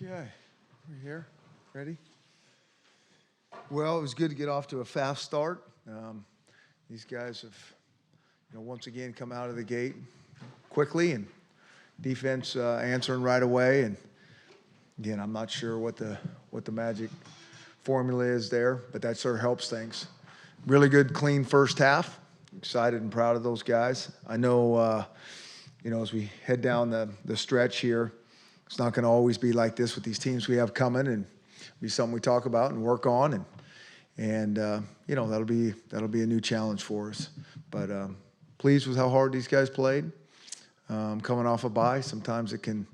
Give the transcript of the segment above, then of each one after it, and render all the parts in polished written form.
Okay, we're here. Ready? Well, it was good to get off to a fast start. These guys have, once again come out of the gate quickly, and defense answering right away. And again, I'm not sure what the magic formula is there, but that sure helps things. Really good, clean first half. Excited and proud of those guys. I know, as we head down the stretch here, it's not going to always be like this with these teams we have coming, and be something we talk about and work on, and that'll be a new challenge for us. But pleased with how hard these guys played. Coming off a bye, sometimes it can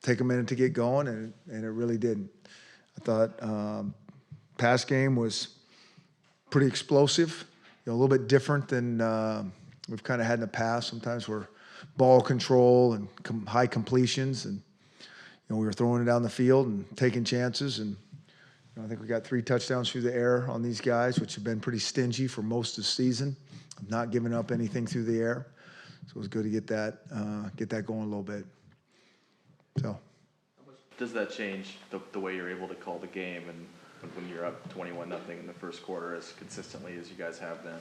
take a minute to get going, and it really didn't. I thought pass game was pretty explosive, a little bit different than we've kind of had in the past. Sometimes we're ball control and high completions, and we were throwing it down the field and taking chances. And I think we got 3 touchdowns through the air on these guys, which have been pretty stingy for most of the season, not giving up anything through the air. So it was good to get that going a little bit. So, how much does that change the way you're able to call the game and when you're up 21-0 in the first quarter as consistently as you guys have been?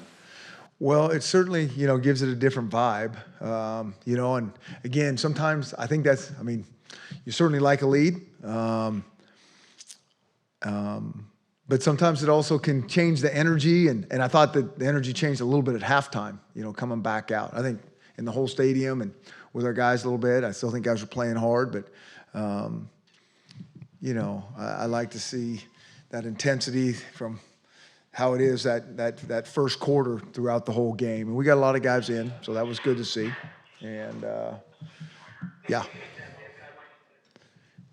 Well, it certainly, gives it a different vibe, and again, sometimes I think you certainly like a lead, but sometimes it also can change the energy, and I thought that the energy changed a little bit at halftime, coming back out. I think in the whole stadium and with our guys a little bit, I still think guys were playing hard, but, I like to see that intensity from how it is that first quarter throughout the whole game. And we got a lot of guys in, so that was good to see. And, yeah.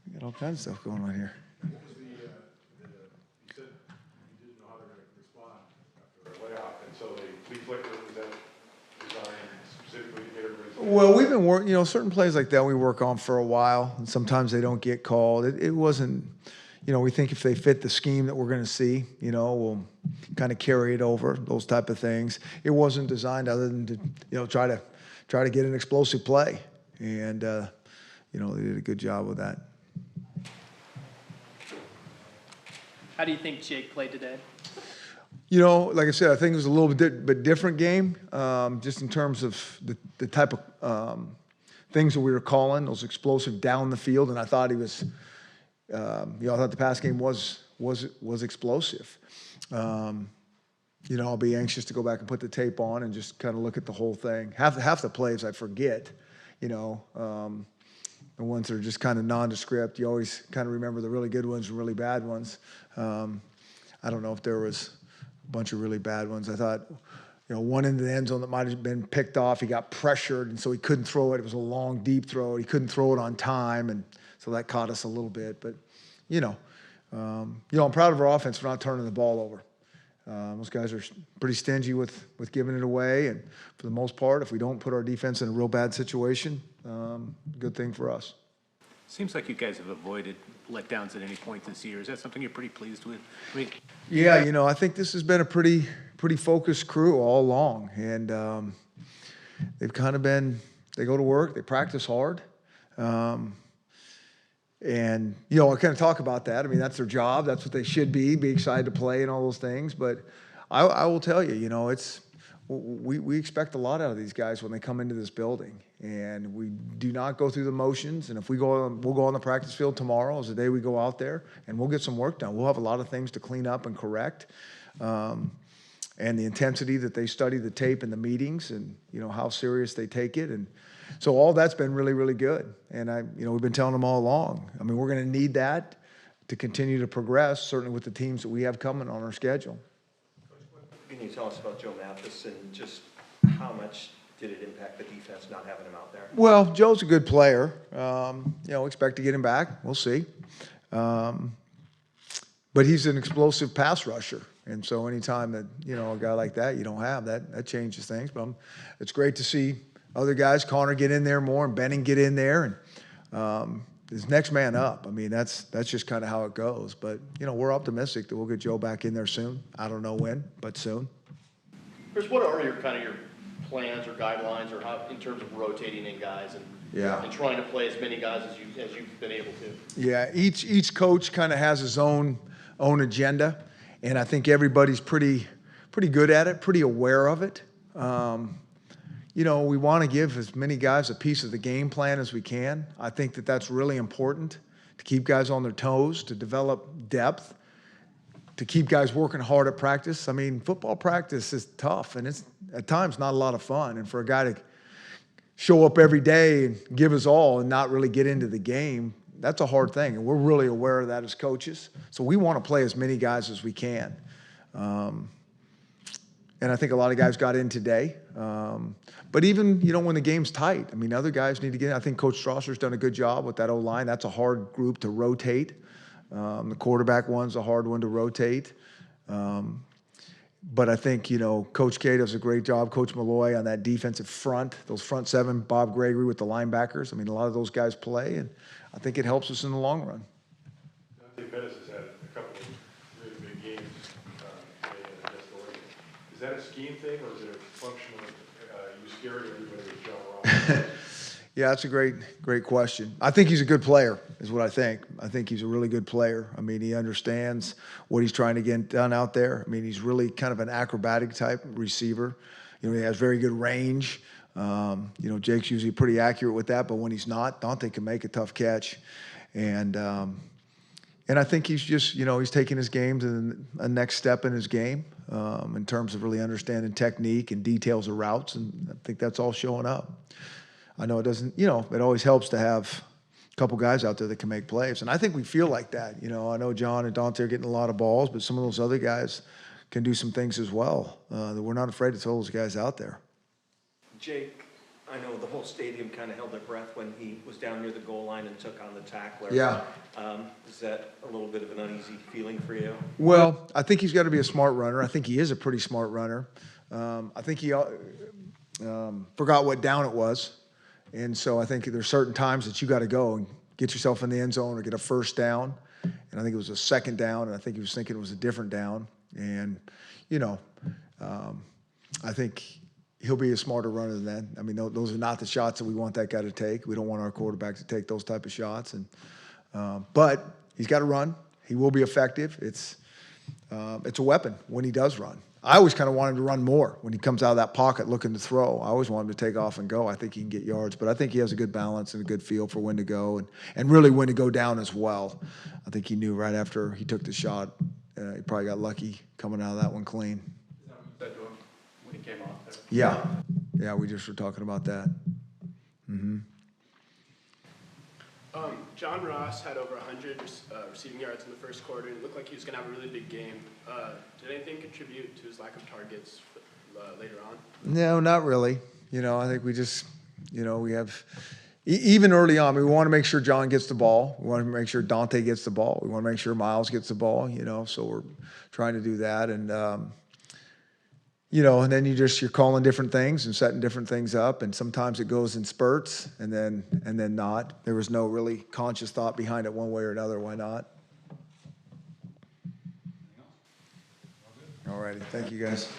We got all kinds of stuff going on here. What was you said you didn't know how they're going to respond after a layoff, and so they flicked it. Was that designed specifically to get everybody? Well, we've been working, certain plays like that we work on for a while, and sometimes they don't get called. It wasn't, we think if they fit the scheme that we're going to see, we'll kind of carry it over, those type of things. It wasn't designed other than to, try to get an explosive play. And, they did a good job with that. How do you think Jake played today? Like I said, I think it was a little bit different game, just in terms of the type of things that we were calling, those explosive down the field. And I thought he was, I thought the pass game was explosive. I'll be anxious to go back and put the tape on and just kind of look at the whole thing. Half the plays I forget, the ones that are just kind of nondescript. You always kind of remember the really good ones and really bad ones. I don't know if there was a bunch of really bad ones. I thought, one in the end zone that might have been picked off. He got pressured, and so he couldn't throw it. It was a long, deep throw. He couldn't throw it on time, and so that caught us a little bit. But, I'm proud of our offense for not turning the ball over. Those guys are pretty stingy with giving it away, and for the most part, if we don't put our defense in a real bad situation, good thing for us. Seems like you guys have avoided letdowns at any point this year. Is that something you're pretty pleased with? Yeah, I think this has been a pretty focused crew all along, and they've kind of been. They go to work, they practice hard, and I kind of talk about that. I mean, that's their job. That's what they should be excited to play and all those things. But I will tell you, we expect a lot out of these guys when they come into this building, and we do not go through the motions. And if we'll go on the practice field tomorrow is the day we go out there, and we'll get some work done. We'll have a lot of things to clean up and correct, and the intensity that they study the tape and the meetings, and how serious they take it, and so all that's been really, really good. And we've been telling them all along. I mean, we're going to need that to continue to progress, certainly with the teams that we have coming on our schedule. Can you tell us about Joe Mathis and just how much did it impact the defense not having him out there? Well, Joe's a good player. Expect to get him back. We'll see. But he's an explosive pass rusher. And so anytime that, a guy like that you don't have, that changes things. But it's great to see other guys, Connor, get in there more, and Benning get in there, and his next man up. I mean, that's just kind of how it goes. But we're optimistic that we'll get Joe back in there soon. I don't know when, but soon. Chris, what are your plans or guidelines, or how in terms of rotating in guys? And Yeah. And trying to play as many guys as you've been able to. Yeah, each coach kind of has his own agenda, and I think everybody's pretty good at it, pretty aware of it. You know, we want to give as many guys a piece of the game plan as we can. I think that that's really important to keep guys on their toes, to develop depth, to keep guys working hard at practice. I mean, football practice is tough, and it's at times not a lot of fun. And for a guy to show up every day and give us all and not really get into the game, that's a hard thing. And we're really aware of that as coaches. So we want to play as many guys as we can. And I think a lot of guys got in today. But even, you know, when the game's tight, I mean, other guys need to get in. I think Coach Strasser's done a good job with that O-line. That's a hard group to rotate. The quarterback one's a hard one to rotate. But I think, you know, Coach K does a great job, Coach Malloy on that defensive front, those front seven, Bob Gregory with the linebackers. I mean, a lot of those guys play, and I think it helps us in the long run. I think Pettis has had a couple of really big games today against Oregon. Is that a scheme thing, or is it a function of you scaring everybody with John Ross? Yeah, that's a great question. I think he's a good player, is what I think. I think he's a really good player. I mean, he understands what he's trying to get done out there. I mean, he's really kind of an acrobatic type receiver. You know, he has very good range. You know, Jake's usually pretty accurate with that, but when he's not, Dante can make a tough catch. And I think he's just, you know, he's taking his game to a next step in his game in terms of really understanding technique and details of routes, and I think that's all showing up. I know it doesn't, you know, it always helps to have a couple guys out there that can make plays. And I think we feel like that. You know, I know John and Dante are getting a lot of balls, but some of those other guys can do some things as well that we're not afraid to throw those guys out there. Jake, I know the whole stadium kind of held their breath when he was down near the goal line and took on the tackler. Yeah. Is that a little bit of an uneasy feeling for you? Well, I think he's got to be a smart runner. I think he is a pretty smart runner. I think he forgot what down it was. And so I think there's certain times that you got to go and get yourself in the end zone or get a first down. And I think it was a second down, and I think he was thinking it was a different down. And, you know, I think he'll be a smarter runner than that. I mean, those are not the shots that we want that guy to take. We don't want our quarterback to take those type of shots. And but he's got to run. He will be effective. It's a weapon when he does run. I always kind of want him to run more when he comes out of that pocket looking to throw. I always want him to take off and go. I think he can get yards, but I think he has a good balance and a good feel for when to go and really when to go down as well. I think he knew right after he took the shot. He probably got lucky coming out of that one clean. Is that what you said to him when he came off there? Yeah, we just were talking about that. Mm-hmm. John Ross had over 100 receiving yards in the first quarter, and it looked like he was going to have a really big game. Did anything contribute to his lack of targets later on? No, not really. You know, I think we just, you know, we have, even early on, we want to make sure John gets the ball. We want to make sure Dante gets the ball. We want to make sure Miles gets the ball, you know, so we're trying to do that. And, you know, and then you're calling different things and setting different things up, and sometimes it goes in spurts and then not. There was no really conscious thought behind it one way or another. Why not? All righty. Thank you, guys.